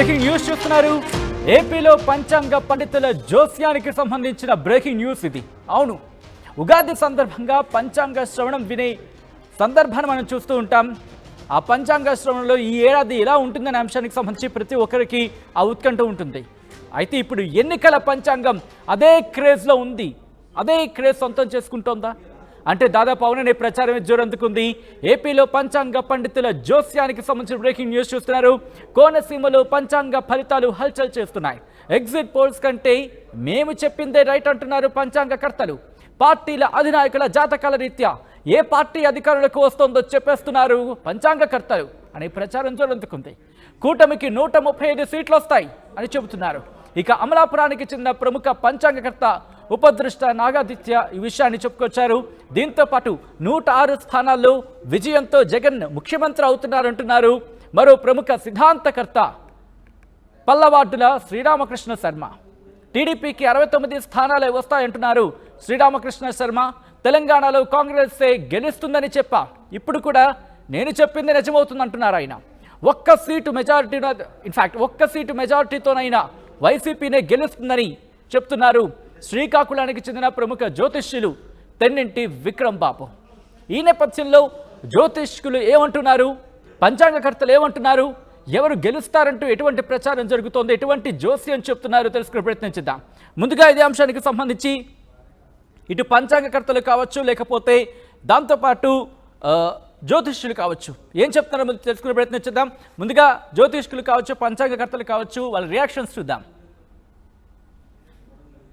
Breaking news చూస్తున్నారు. ఏపీలో పంచాంగ పండితుల జోస్యానికి సంబంధించిన బ్రేకింగ్ న్యూస్ ఇది. అవును, ఉగాది సందర్భంగా పంచాంగ శ్రవణం వినే సందర్భాన్ని మనం చూస్తూ ఉంటాం. ఆ పంచాంగ శ్రవణంలో ఈ ఏడాది ఎలా ఉంటుందనే అంశానికి సంబంధించి ప్రతి ఒక్కరికి ఆ ఉత్కంఠ ఉంటుంది. అయితే ఇప్పుడు ఎన్నికల పంచాంగం అదే క్రేజ్లో ఉంది. అదే క్రేజ్ సొంతం చేసుకుంటోందా అంటే దాదాపు అవుననే ప్రచారం జోరందుకుంది. ఏపీలో పంచాంగ పండితుల జోస్యానికి సంబంధించిన బ్రేకింగ్ న్యూస్ చూస్తున్నారు. కోనసీమలో పంచాంగ ఫలితాలు హల్చల్ చేస్తున్నాయి. ఎగ్జిట్ పోల్స్ కంటే మేము చెప్పిందే రైట్ అంటున్నారు పంచాంగకర్తలు. పార్టీల అధినాయకుల జాతకాల రీత్యా ఏ పార్టీ అధికారులకు వస్తోందో చెప్పేస్తున్నారు పంచాంగకర్తలు అనే ప్రచారం జోరందుకుంది. కూటమికి 135 సీట్లు వస్తాయి అని చెబుతున్నారు. ఇక అమలాపురానికి చెందిన ప్రముఖ పంచాంగకర్త ఉపదృష్ట నాగాదిత్య ఈ విషయాన్ని చెప్పుకొచ్చారు. దీంతో పాటు 106 స్థానాల్లో విజయంతో జగన్ ముఖ్యమంత్రి అవుతున్నారంటున్నారు మరో ప్రముఖ సిద్ధాంతకర్త పల్లవార్డుల శ్రీరామకృష్ణ శర్మ. టీడీపీకి 69 స్థానాలే వస్తాయంటున్నారు శ్రీరామకృష్ణ శర్మ. తెలంగాణలో కాంగ్రెస్ గెలుస్తుందని చెప్పా, ఇప్పుడు కూడా నేను చెప్పింది నిజమవుతుందంటున్నారు ఆయన. ఒక్క సీటు మెజారిటీతోనైనా వైసీపీనే గెలుస్తుందని చెప్తున్నారు శ్రీకాకుళానికి చెందిన ప్రముఖ జ్యోతిష్యులు తెన్నింటి విక్రమ్ బాబు. ఈ నేపథ్యంలో జ్యోతిష్కులు ఏమంటున్నారు, పంచాంగకర్తలు ఏమంటున్నారు, ఎవరు గెలుస్తారంటూ ఎటువంటి ప్రచారం జరుగుతోంది, ఎటువంటి జోస్యం చెప్తున్నారు తెలుసుకునే ప్రయత్నించిద్దాం. ముందుగా ఇదే అంశానికి సంబంధించి ఇటు పంచాంగకర్తలు కావచ్చు, లేకపోతే దాంతోపాటు జ్యోతిష్యులు కావచ్చు, ఏం చెప్తున్నారో ముందు తెలుసుకునే ప్రయత్నించిద్దాం. ముందుగా జ్యోతిష్కులు కావచ్చు, పంచాంగకర్తలు కావచ్చు, వాళ్ళ రియాక్షన్స్ చూద్దాం.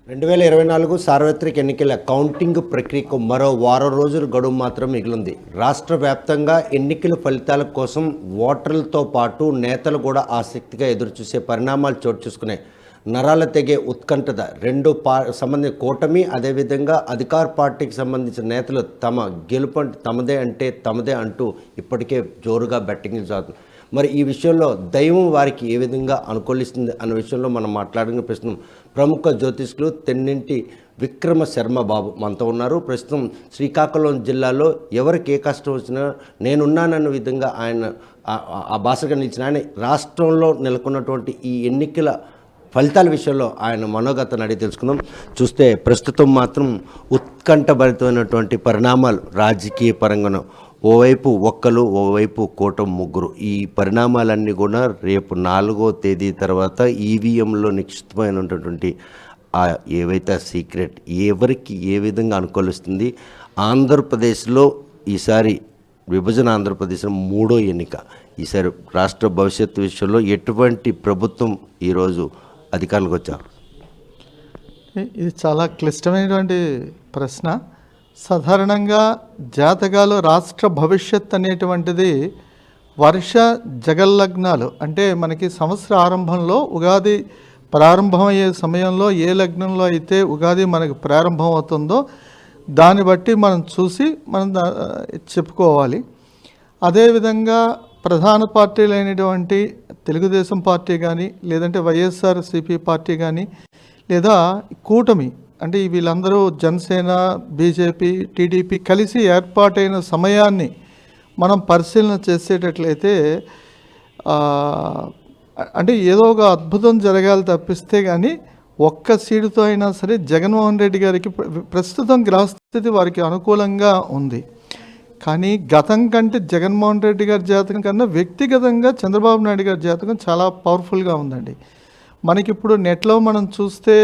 2024 సార్వత్రిక ఎన్నికల కౌంటింగ్ ప్రక్రియకు మరో వారం రోజులు గడువు మాత్రం మిగిలింది. రాష్ట్ర వ్యాప్తంగా ఎన్నికల ఫలితాల కోసం ఓటర్లతో పాటు నేతలు కూడా ఆసక్తిగా ఎదురుచూసే పరిణామాలు చోటు చేసుకున్నాయి. నరాల తెగే ఉత్కంఠత రెండు సంబంధించిన కూటమి, అదేవిధంగా అధికార పార్టీకి సంబంధించిన నేతలు తమ గెలుపు తమదే అంటూ ఇప్పటికే జోరుగా బెట్టింగ్లు సాగుతుంది. మరి ఈ విషయంలో దైవం వారికి ఏ విధంగా అనుకూలిస్తుంది అన్న విషయంలో మనం మాట్లాడిన ప్రస్తుతం ప్రముఖ జ్యోతిష్కులు తెన్నింటి విక్రమ శర్మ బాబు మనతో ఉన్నారు. ప్రస్తుతం శ్రీకాకుళం జిల్లాలో ఎవరికి ఏ కష్టం వచ్చినా నేనున్నానన్న విధంగా ఆయన ఆ భాషగా నిలిచిన ఆయన రాష్ట్రంలో నెలకొన్నటువంటి ఈ ఎన్నికల ఫలితాల విషయంలో ఆయన మనోగతాన్ని అడిగి తెలుసుకుందాం. చూస్తే ప్రస్తుతం మాత్రం ఉత్కంఠభరితమైనటువంటి పరిణామాలు రాజకీయ పరంగాను, ఓవైపు ఒక్కలు, ఓవైపు కూటమి ముగ్గురు. ఈ పరిణామాలన్నీ కూడా రేపు 4వ తేదీ తర్వాత ఈవీఎంలో నిక్షిప్తమైనటువంటి ఏవైతే సీక్రెట్ ఎవరికి ఏ విధంగా అనుకూలిస్తుంది. ఆంధ్రప్రదేశ్లో ఈసారి విభజన ఆంధ్రప్రదేశ్లో 3వ ఎన్నిక. ఈసారి రాష్ట్ర భవిష్యత్తు విషయంలో ఎటువంటి ప్రభుత్వం ఈరోజు అధికారులకు వచ్చారు? ఇది చాలా క్లిష్టమైనటువంటి ప్రశ్న. సాధారణంగా జాతకాలు రాష్ట్ర భవిష్యత్ అనేటువంటిది వర్ష జగల్లగ్నాలు అంటే మనకి సంవత్సర ఆరంభంలో ఉగాది ప్రారంభమయ్యే సమయంలో ఏ లగ్నంలో అయితే ఉగాది మనకు ప్రారంభం అవుతుందో దాన్ని బట్టి మనం చూసి మనం చెప్పుకోవాలి. అదేవిధంగా ప్రధాన పార్టీలైనటువంటి తెలుగుదేశం పార్టీ కానీ, లేదంటే వైఎస్ఆర్సీపీ పార్టీ కానీ, లేదా కూటమి అంటే వీళ్ళందరూ జనసేన, బీజేపీ, టీడీపీ కలిసి ఏర్పాటైన సమయాన్ని మనం పరిశీలన చేసేటట్లయితే అంటే ఏదో ఒక అద్భుతం జరగాలి తప్పిస్తే కానీ ఒక్క సీటుతో అయినా సరే జగన్మోహన్ రెడ్డి గారికి ప్రస్తుతం గ్రహస్థితి వారికి అనుకూలంగా ఉంది. కానీ గతం కంటే జగన్మోహన్ రెడ్డి గారి జాతకం కన్నా వ్యక్తిగతంగా చంద్రబాబు నాయుడు గారి జాతకం చాలా పవర్ఫుల్గా ఉందండి. మనకిప్పుడు నెట్లో మనం చూస్తే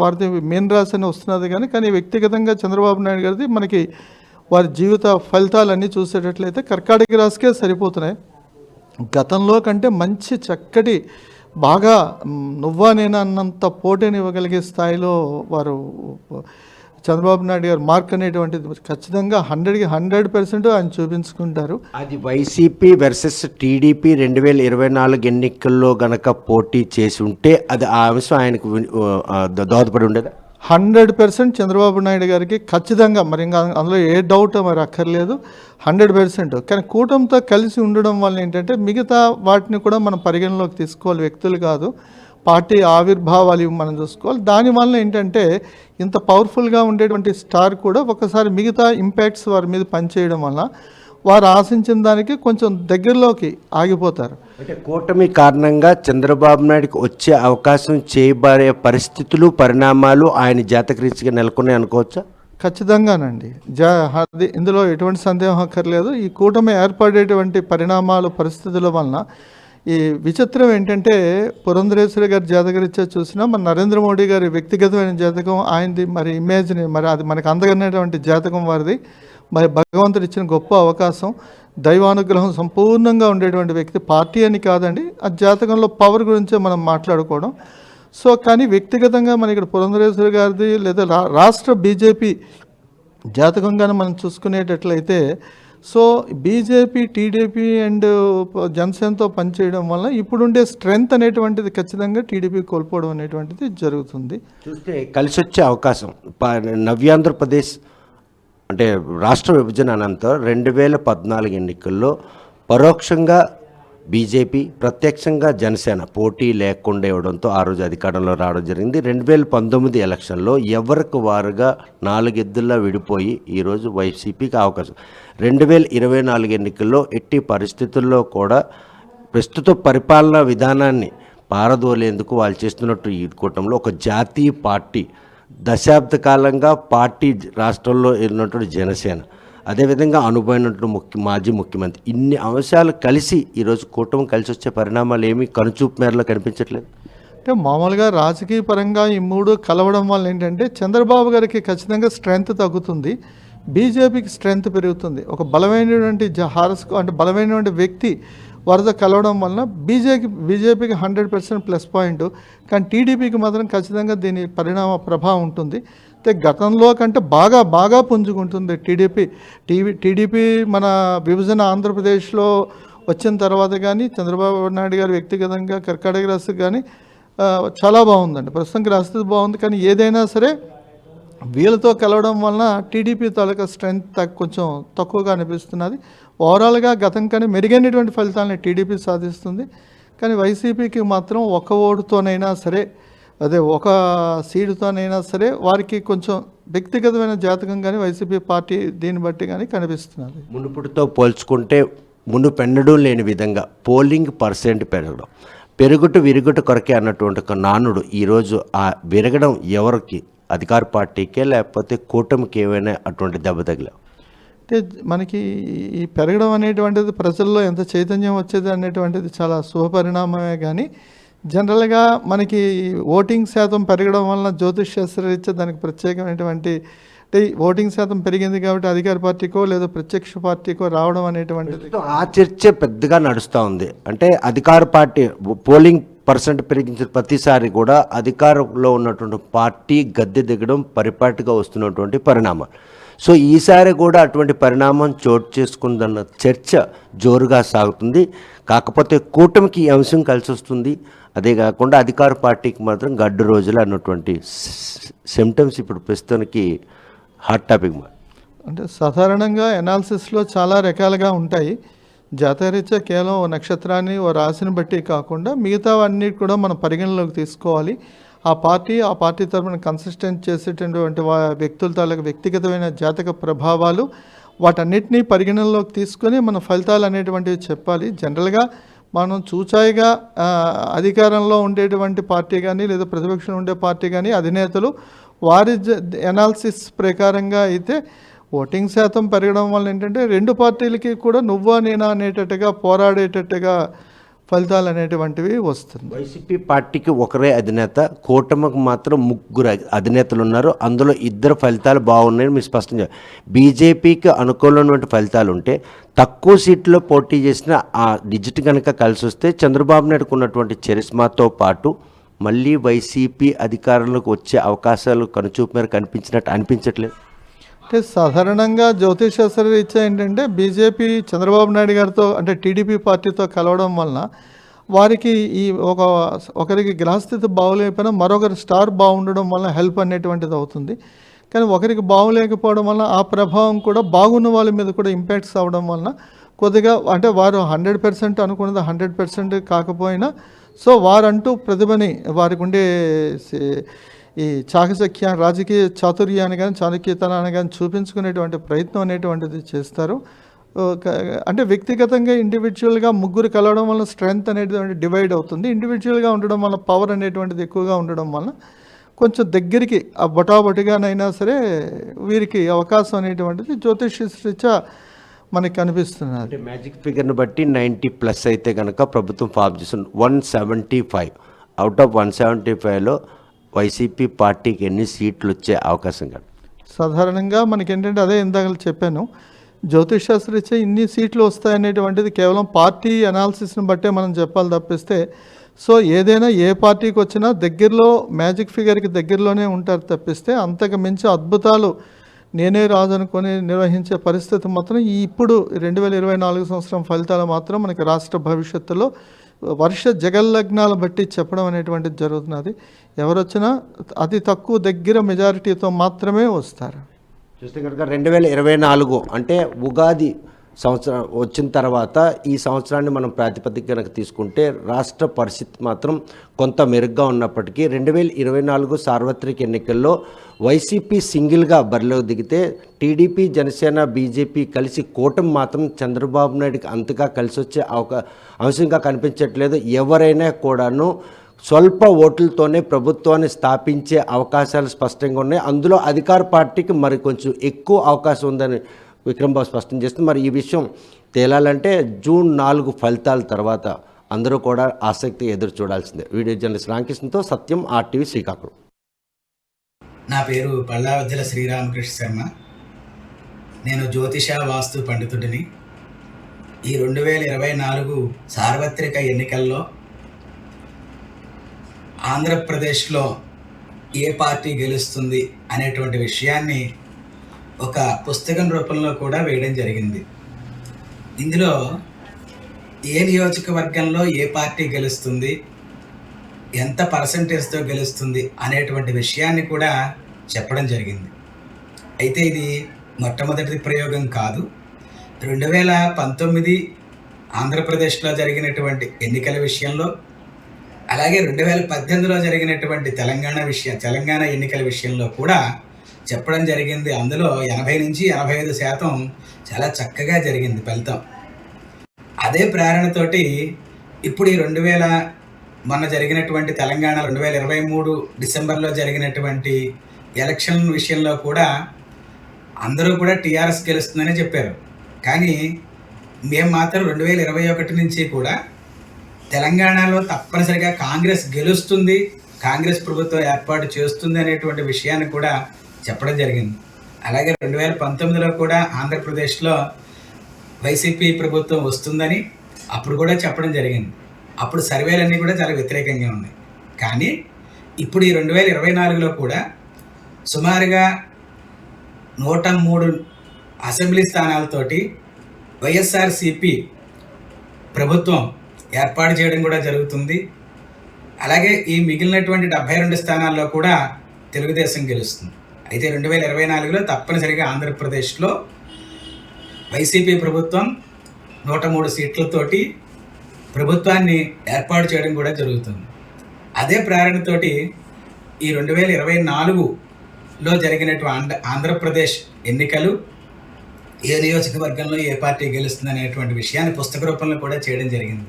వారిది మీన రాశి అని వస్తున్నది కానీ వ్యక్తిగతంగా చంద్రబాబు నాయుడు గారిది మనకి వారి జీవిత ఫలితాలన్నీ చూసేటట్లయితే కర్కాటక రాశికే సరిపోతున్నాయి. గతంలో కంటే మంచి చక్కటి బాగా నువ్వా నేనా అన్నంత పోటీని ఇవ్వగలిగే స్థాయిలో వారు చంద్రబాబు నాయుడు గారు మార్క్ అనేటువంటిది ఖచ్చితంగా 100కి 100% ఆయన చూపించుకుంటారు. అది వైసీపీ వర్సెస్ టీడీపీ 2024 ఎన్నికల్లో గనక పోటీ చేసి ఉంటే అది ఆ అంశం ఆయనకు దోహదపడి ఉండేదా? 100% చంద్రబాబు నాయుడు గారికి ఖచ్చితంగా, మరి ఇంకా అందులో ఏ డౌట్ మరి అక్కర్లేదు, 100%. కానీ కూటమితో కలిసి ఉండడం వల్ల ఏంటంటే మిగతా వాటిని కూడా మనం పరిగణలోకి తీసుకోవాలి, వ్యక్తులు కాదు, పార్టీ ఆవిర్భావాలు మనం చూసుకోవాలి. దానివల్ల ఏంటంటే ఇంత పవర్ఫుల్గా ఉండేటువంటి స్టార్ కూడా ఒకసారి మిగతా ఇంపాక్ట్స్ వారి మీద పనిచేయడం వల్ల వారు ఆశించిన దానికి కొంచెం దగ్గరలోకి ఆగిపోతారు. అంటే కూటమి కారణంగా చంద్రబాబు నాయుడుకి వచ్చే అవకాశం చేయబడే పరిస్థితులు పరిణామాలు ఆయన జాతకరీత్యా నెలకొన్నాయి అనుకోవచ్చా? ఖచ్చితంగానండి. అది ఇందులో ఎటువంటి సందేహం అక్కర్లేదు. ఈ కూటమి ఏర్పడేటువంటి పరిణామాలు పరిస్థితుల వలన ఈ విచిత్రం ఏంటంటే పురంధరేశ్వరి గారి జాతకరీత్యా చూసినా మన నరేంద్ర మోడీ గారి వ్యక్తిగతమైన జాతకం ఆయనది, మరి ఇమేజ్ని మరి అది మనకు అందగనేటువంటి జాతకం వారిది. మరి భగవంతుడు ఇచ్చిన గొప్ప అవకాశం, దైవానుగ్రహం సంపూర్ణంగా ఉండేటువంటి వ్యక్తి. పార్టీ అని కాదండి, ఆ జాతకంలో పవర్ గురించే మనం మాట్లాడుకోవడం. సో కానీ వ్యక్తిగతంగా మన ఇక్కడ పురంధరేశ్వరి గారిది లేదా రాష్ట్ర బీజేపీ జాతకంగానే మనం చూసుకునేటట్లయితే, సో బీజేపీ, టీడీపీ అండ్ జనసేనతో పనిచేయడం వల్ల ఇప్పుడుండే స్ట్రెంగ్త్ అనేటువంటిది ఖచ్చితంగా టీడీపీ కోల్పోవడం అనేటువంటిది జరుగుతుంది. చూస్తే కలిసి వచ్చే అవకాశం నవ్యాంధ్రప్రదేశ్ అంటే రాష్ట్ర విభజన అనంతరం 2014 ఎన్నికల్లో పరోక్షంగా బీజేపీ, ప్రత్యక్షంగా జనసేన పోటీ లేకుండా ఇవ్వడంతో ఆ రోజు అధికారంలో రావడం జరిగింది. 2019 ఎలక్షన్లో ఎవరికి వారుగా 4 ఎద్దుల్లా విడిపోయి ఈరోజు వైసీపీకి అవకాశం. 2024 ఎన్నికల్లో ఎట్టి పరిస్థితుల్లో కూడా ప్రస్తుత పరిపాలనా విధానాన్ని పారదోలేందుకు వాళ్ళు చేస్తున్నట్టు ఈ కూటమిలో ఒక జాతీయ పార్టీ, దశాబ్ద కాలంగా పార్టీ రాష్ట్రంలో ఉన్నటువంటి జనసేన, అదేవిధంగా అనుభవమైనటువంటి మాజీ ముఖ్యమంత్రి, ఇన్ని అంశాలు కలిసి ఈరోజు కూటమి కలిసి వచ్చే పరిణామాలు ఏమీ కనుచూపు మేరలో కనిపించట్లేదు. అంటే మామూలుగా రాజకీయ పరంగా ఈ మూడు కలవడం వల్ల ఏంటంటే చంద్రబాబు గారికి ఖచ్చితంగా స్ట్రెంగ్త్ తగ్గుతుంది, బీజేపీకి స్ట్రెంగ్త్ పెరుగుతుంది. ఒక బలమైనటువంటి అంటే బలమైనటువంటి వ్యక్తి వరద కలవడం వలన బీజేపీకి 100% ప్లస్ పాయింట్, కానీ టీడీపీకి మాత్రం ఖచ్చితంగా దీని పరిణామ ప్రభావం ఉంటుంది. అయితే గతంలో కంటే బాగా పుంజుకుంటుంది టీడీపీ మన విభజన ఆంధ్రప్రదేశ్లో వచ్చిన తర్వాత కానీ చంద్రబాబు నాయుడు గారు వ్యక్తిగతంగా కర్కాటక రాష్ట్రం కానీ చాలా బాగుందండి. ప్రస్తుతం రాష్ట్రం బాగుంది, కానీ ఏదైనా సరే వీళ్ళతో కలవడం వలన టీడీపీ తాలూకా స్ట్రెంగ్త్ కొంచెం తక్కువగా అనిపిస్తున్నది. ఓవరాల్గా గతం కానీ మెరుగైనటువంటి ఫలితాలని టీడీపీ సాధిస్తుంది, కానీ వైసీపీకి మాత్రం ఒక ఓటుతోనైనా సరే, ఒక సీటుతోనైనా సరే వారికి కొంచెం వ్యక్తిగతమైన జాతకం కానీ వైసీపీ పార్టీ దీన్ని బట్టి కానీ కనిపిస్తున్నది. మునుపుటితో పోల్చుకుంటే మునుపెన్నడూ లేని విధంగా పోలింగ్ పర్సెంట్ పెరుగుట విరుగుట కొరకే అన్నటువంటి ఒక నానుడు ఈరోజు ఆ విరగడం ఎవరికి, అధికార పార్టీకే లేకపోతే కూటమికి ఏమైనా అటువంటి దెబ్బ తగిలా? అంటే మనకి ఈ పెరగడం అనేటువంటిది ప్రజల్లో ఎంత చైతన్యం వచ్చేది అనేటువంటిది చాలా శుభపరిణామమే, కానీ జనరల్గా మనకి ఓటింగ్ శాతం పెరగడం వలన జ్యోతిష్ శాస్త్రరీత్యా దానికి ప్రత్యేకమైనటువంటి అంటే ఓటింగ్ శాతం పెరిగింది కాబట్టి అధికార పార్టీకో లేదా ప్రత్యక్ష పార్టీకో రావడం అనేటువంటిది ఆ చర్చ పెద్దగా నడుస్తూ ఉంది. అంటే అధికార పార్టీ పోలింగ్ పర్సెంట్ పెరిగించిన ప్రతిసారి కూడా అధికారంలో ఉన్నటువంటి పార్టీ గద్దె దిగడం పరిపాటిగా వస్తున్నటువంటి పరిణామాలు. సో ఈసారి కూడా అటువంటి పరిణామం చోటు చేసుకుందన్న చర్చ జోరుగా సాగుతుంది. కాకపోతే కూటమికి ఈ అంశం కలిసి వస్తుంది, అదే కాకుండా అధికార పార్టీకి మాత్రం గడ్డు రోజులు అన్నటువంటి సిమ్టమ్స్ ఇప్పుడు ప్రస్తుతానికి హాట్ టాపిక్. అంటే సాధారణంగా ఎనాలిసిస్లో చాలా రకాలుగా ఉంటాయి. జాతకరీత్యా కేవలం ఓ నక్షత్రాన్ని ఓ రాశిని బట్టి కాకుండా మిగతావన్నీ కూడా మనం పరిగణలోకి తీసుకోవాలి. ఆ పార్టీ తరఫున కన్సిస్టెంట్ చేసేటటువంటి వ్యక్తుల తాలూకు వ్యక్తిగతమైన జాతక ప్రభావాలు వాటన్నిటినీ పరిగణనలోకి తీసుకొని మన ఫలితాలు అనేటువంటివి చెప్పాలి. జనరల్గా మనం చూచాయిగా అధికారంలో ఉండేటువంటి పార్టీ కానీ లేదా ప్రతిపక్షంలో ఉండే పార్టీ కానీ అధినేతలు వారి ఎనాలిసిస్ ప్రకారంగా అయితే ఓటింగ్ శాతం పెరగడం వల్ల ఏంటంటే రెండు పార్టీలకి కూడా నువ్వా నేనా అనేటట్టుగా పోరాడేటట్టుగా ఫలితాలు అనేటువంటివి వస్తుంది. వైసీపీ పార్టీకి ఒకరే అధినేత, కూటమికి మాత్రం 3 అధినేతలు ఉన్నారు. అందులో 2 ఫలితాలు బాగున్నాయని మీరు స్పష్టంగా. బీజేపీకి అనుకూలమైనటువంటి ఫలితాలు ఉంటే తక్కువ సీట్లో పోటీ చేసిన ఆ డిజిట్ కనుక కలిసి వస్తే చంద్రబాబు నాయుడుకు ఉన్నటువంటి చరిస్మాతో పాటు మళ్ళీ వైసీపీ అధికారంలోకి వచ్చే అవకాశాలు కనుచూపు మేర కనిపించినట్టు అనిపించట్లేదు. అంటే సాధారణంగా జ్యోతిష్ శాస్త్రరీత్యా ఏంటంటే బీజేపీ చంద్రబాబు నాయుడు గారితో అంటే టీడీపీ పార్టీతో కలవడం వలన వారికి ఈ ఒకరికి గ్రహస్థితి బాగోలేకపోయినా మరొకరి స్టార్ బాగుండడం వలన హెల్ప్ అనేటువంటిది అవుతుంది. కానీ ఒకరికి బాగోలేకపోవడం వలన ఆ ప్రభావం కూడా బాగున్న వాళ్ళ మీద కూడా ఇంపాక్ట్స్ అవ్వడం వలన కొద్దిగా అంటే వారు 100% అనుకున్నది 100% కాకపోయినా సో వారంటూ ప్రతిభని వారికి ఉండే ఈ చాకచక్య రాజకీయ చాతుర్యాన్ని కానీ చాణక్యతనాన్ని కానీ చూపించుకునేటువంటి ప్రయత్నం అనేటువంటిది చేస్తారు. అంటే వ్యక్తిగతంగా ఇండివిజువల్గా ముగ్గురు కలవడం వల్ల స్ట్రెంగ్త్ అనేటువంటి డివైడ్ అవుతుంది. ఇండివిజువల్గా ఉండడం వల్ల పవర్ అనేటువంటిది ఎక్కువగా ఉండడం వల్ల కొంచెం దగ్గరికి ఆ బొటాబొటిగానైనా సరే వీరికి అవకాశం అనేటువంటిది జ్యోతిష రీత్యా మనకి కనిపిస్తున్నది. అంటే మ్యాజిక్ ఫిగర్ని బట్టి 90+ అయితే కనుక ప్రభుత్వం ఫామ్ చేస్తుంది. 175 అవుట్ ఆఫ్ 175లో వైసీపీ పార్టీకి ఎన్ని సీట్లు వచ్చే అవకాశం కాదు? సాధారణంగా మనకి ఏంటంటే అదే ఇందాక చెప్పాను, జ్యోతిష్ శాస్త్రీత్యా ఇన్ని సీట్లు వస్తాయనేటువంటిది కేవలం పార్టీ అనాలిసిస్ని బట్టే మనం చెప్పాలి తప్పిస్తే, సో ఏదైనా ఏ పార్టీకి వచ్చినా దగ్గరలో మ్యాజిక్ ఫిగర్కి దగ్గరలోనే ఉంటారు తప్పిస్తే అంతకు మించి అద్భుతాలు నేనే రాజు అనుకొని నిర్వహించే పరిస్థితి మాత్రం ఇప్పుడు 2024 సంవత్సరం ఫలితాలు మాత్రం మనకి రాష్ట్ర భవిష్యత్తులో వర్ష జగల్లగ్నాలు బట్టి చెప్పడం అనేటువంటిది జరుగుతున్నది. ఎవరొచ్చినా అతి తక్కువ దగ్గర మెజారిటీతో మాత్రమే వస్తారు. చూస్తే కనుక 2024 అంటే ఉగాది సంవత్సరం వచ్చిన తర్వాత ఈ సంవత్సరాన్ని మనం ప్రాతిపదిక కనుక తీసుకుంటే రాష్ట్ర పరిస్థితి మాత్రం కొంత మెరుగ్గా ఉన్నప్పటికీ 2024 సార్వత్రిక ఎన్నికల్లో వైసీపీ సింగిల్గా బరిలో దిగితే టీడీపీ, జనసేన, బీజేపీ కలిసి కూటమి మాత్రం చంద్రబాబు నాయుడుకి అంతగా కలిసి వచ్చే అంశంగా కనిపించట్లేదు. ఎవరైనా కూడాను స్వల్ప ఓట్లతోనే ప్రభుత్వాన్ని స్థాపించే అవకాశాలు స్పష్టంగా ఉన్నాయి. అందులో అధికార పార్టీకి మరి కొంచెం ఎక్కువ అవకాశం ఉందని విక్రమ్బాబు స్పష్టం చేస్తుంది. మరి ఈ విషయం తేలాలంటే జూన్ 4 ఫలితాల తర్వాత అందరూ కూడా ఆసక్తి ఎదురు చూడాల్సిందే. వీడియో జర్నలిస్ట్ రామకృష్ణతో సత్యం, RTV శ్రీకాకుళం. నా పేరు పల్లావద్దెల శ్రీరామకృష్ణ శర్మ. నేను జ్యోతిష వాస్తు పండితుడిని. ఈ 2024 సార్వత్రిక ఎన్నికల్లో ఆంధ్రప్రదేశ్లో ఏ పార్టీ గెలుస్తుంది అనేటువంటి విషయాన్ని ఒక పుస్తకం రూపంలో కూడా వేయడం జరిగింది. ఇందులో ఏ నియోజకవర్గంలో ఏ పార్టీ గెలుస్తుంది, ఎంత పర్సంటేజ్తో గెలుస్తుంది అనేటువంటి విషయాన్ని కూడా చెప్పడం జరిగింది. అయితే ఇది మొట్టమొదటి ప్రయోగం కాదు. 2019 ఆంధ్రప్రదేశ్లో జరిగినటువంటి ఎన్నికల విషయంలో, అలాగే 2018లో జరిగినటువంటి తెలంగాణ ఎన్నికల విషయంలో కూడా చెప్పడం జరిగింది. అందులో 80 నుంచి 85% చాలా చక్కగా జరిగింది ఫలితం. అదే ప్రేరణతోటి ఇప్పుడు ఈ మొన్న జరిగినటువంటి తెలంగాణ 2023 డిసెంబర్లో జరిగినటువంటి ఎలక్షన్ విషయంలో కూడా అందరూ కూడా టీఆర్ఎస్ గెలుస్తుందని చెప్పారు. కానీ మేము మాత్రం 2021 నుంచి కూడా తెలంగాణలో తప్పనిసరిగా కాంగ్రెస్ గెలుస్తుంది, కాంగ్రెస్ ప్రభుత్వం ఏర్పాటు చేస్తుంది అనేటువంటి విషయాన్ని కూడా చెప్పడం జరిగింది. అలాగే 2019లో కూడా ఆంధ్రప్రదేశ్లో వైసీపీ ప్రభుత్వం వస్తుందని అప్పుడు కూడా చెప్పడం జరిగింది. అప్పుడు సర్వేలన్నీ కూడా చాలా వ్యతిరేకంగా ఉన్నాయి. కానీ ఇప్పుడు ఈ 2024లో కూడా సుమారుగా 103 అసెంబ్లీ స్థానాలతోటి వైఎస్ఆర్సీపీ ప్రభుత్వం ఏర్పాటు చేయడం కూడా జరుగుతుంది. అలాగే ఈ మిగిలినటువంటి 72 స్థానాల్లో కూడా తెలుగుదేశం గెలుస్తుంది. అయితే 2024లో తప్పనిసరిగా ఆంధ్రప్రదేశ్లో వైసీపీ ప్రభుత్వం 103 సీట్లతోటి ప్రభుత్వాన్ని ఏర్పాటు చేయడం కూడా జరుగుతుంది. అదే ప్రేరణతోటి ఈ 2024లో జరిగినటువంటి ఆంధ్రప్రదేశ్ ఎన్నికలు ఏ నియోజకవర్గంలో ఏ పార్టీ గెలుస్తుంది అనేటువంటి విషయాన్ని పుస్తక రూపంలో కూడా చేయడం జరిగింది.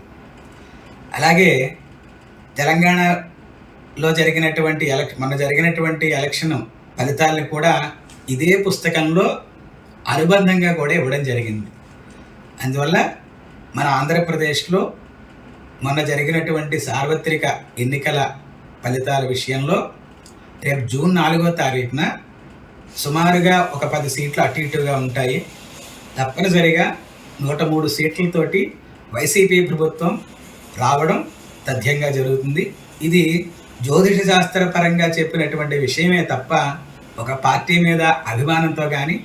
అలాగే తెలంగాణలో జరిగినటువంటి మొన్న జరిగినటువంటి ఎలక్షన్ ఫలితాలను కూడా ఇదే పుస్తకంలో అనుబంధంగా కూడా ఇవ్వడం జరిగింది. అందువల్ల మన ఆంధ్రప్రదేశ్లో మొన్న జరిగినటువంటి సార్వత్రిక ఎన్నికల ఫలితాల విషయంలో రేపు జూన్ 4వ తారీఖున సుమారుగా ఒక 10 సీట్లు అటు ఇటుగా ఉంటాయి. తప్పనిసరిగా 103 సీట్లతోటి వైసీపీ ప్రభుత్వం రావడం తథ్యంగా జరుగుతుంది. ఇది జ్యోతిష శాస్త్రపరంగా చెప్పినటువంటి విషయమే తప్ప ఒక పార్టీ మీద అభిమానంతో కానీ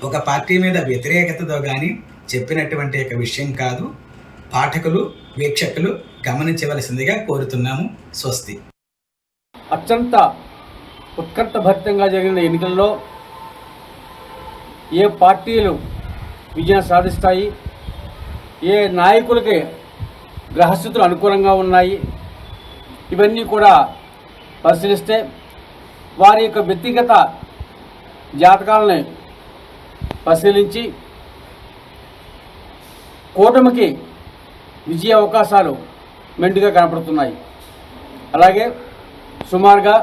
ఒక పార్టీ మీద వ్యతిరేకతతో కానీ చెప్పినటువంటి ఒక విషయం కాదు. పాఠకులు, వీక్షకులు గమనించవలసిందిగా కోరుతున్నాము. స్వస్తి. అత్యంత ఉత్కంఠభరితంగా జరిగిన ఎన్నికల్లో ఏ పార్టీలు విజయం సాధిస్తాయి, ఏ నాయకులకి గ్రహస్థితులు అనుకూలంగా ఉన్నాయి, ఇవన్నీ కూడా పరిశీలిస్తే వారి యొక్క వ్యక్తిగత జాతకాలని పరిశీలించి కూటమికి విజయ అవకాశాలు మెండుగా కనపడుతున్నాయి. అలాగే సుమారుగా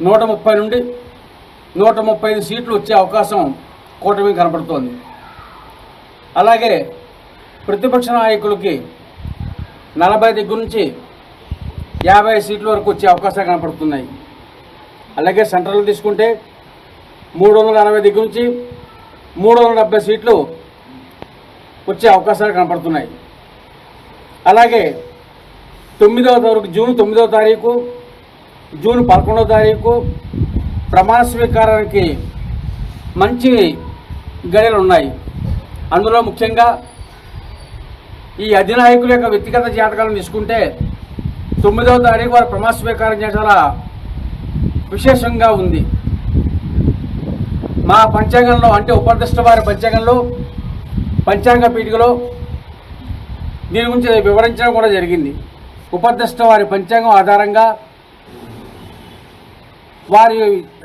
130 నుండి 135 సీట్లు వచ్చే అవకాశం కూటమికి కనపడుతోంది. అలాగే ప్రతిపక్ష నాయకులకి 40 దగ్గర నుంచి 50 సీట్ల వరకు వచ్చే అవకాశాలు కనపడుతున్నాయి. అలాగే సెంట్రల్ తీసుకుంటే 360 దగ్గర నుంచి 370 సీట్లు వచ్చే అవకాశాలు కనపడుతున్నాయి. అలాగే జూన్ 9వ తారీఖు, జూన్ 11వ తారీఖు ప్రమాణ స్వీకారానికి మంచి గడియలు ఉన్నాయి. అందులో ముఖ్యంగా ఈ అధినాయకుల యొక్క వ్యక్తిగత జాతకాలను తీసుకుంటే 9వ తారీఖు వారు ప్రమాణ స్వీకారం చాలా విశేషంగా ఉంది. మా పంచాంగంలో అంటే ఉపదిష్ట వారి పంచాంగంలో, పంచాంగ పీఠికలో దీని గురించి వివరించడం కూడా జరిగింది. ఉపదిష్ట వారి పంచాంగం ఆధారంగా వారి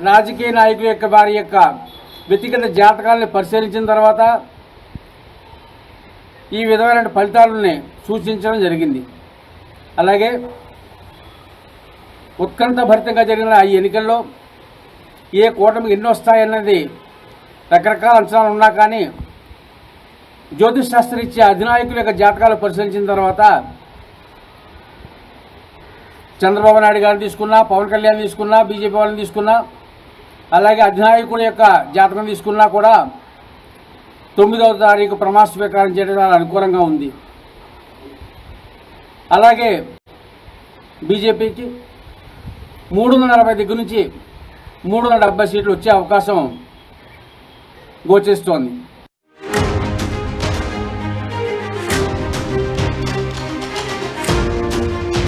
రాజకీయ నాయకుల యొక్క వారి యొక్క వ్యక్తిగత జాతకాలను పరిశీలించిన తర్వాత ఈ విధమైన ఫలితాలని సూచించడం జరిగింది. అలాగే ఉత్కంఠభరితంగా జరిగిన ఈ ఎన్నికల్లో ఏ కూటమికి ఎన్ని వస్తాయన్నది రకరకాల అంచనాలు ఉన్నా కానీ జ్యోతిష్ శాస్త్రరీత్యా అధినాయకుల యొక్క జాతకాలు పరిశీలించిన తర్వాత చంద్రబాబు నాయుడు గారిని తీసుకున్నా, పవన్ కళ్యాణ్ తీసుకున్నా, బీజేపీ వాళ్ళని తీసుకున్నా, అలాగే అధినాయకుల యొక్క జాతకం తీసుకున్నా కూడా 9వ తారీఖు ప్రమాణ స్వీకారం చేయడం అనుకూలంగా ఉంది. అలాగే బీజేపీకి 340 దగ్గర నుంచి 370 సీట్లు వచ్చే అవకాశం గోచరిస్తోంది.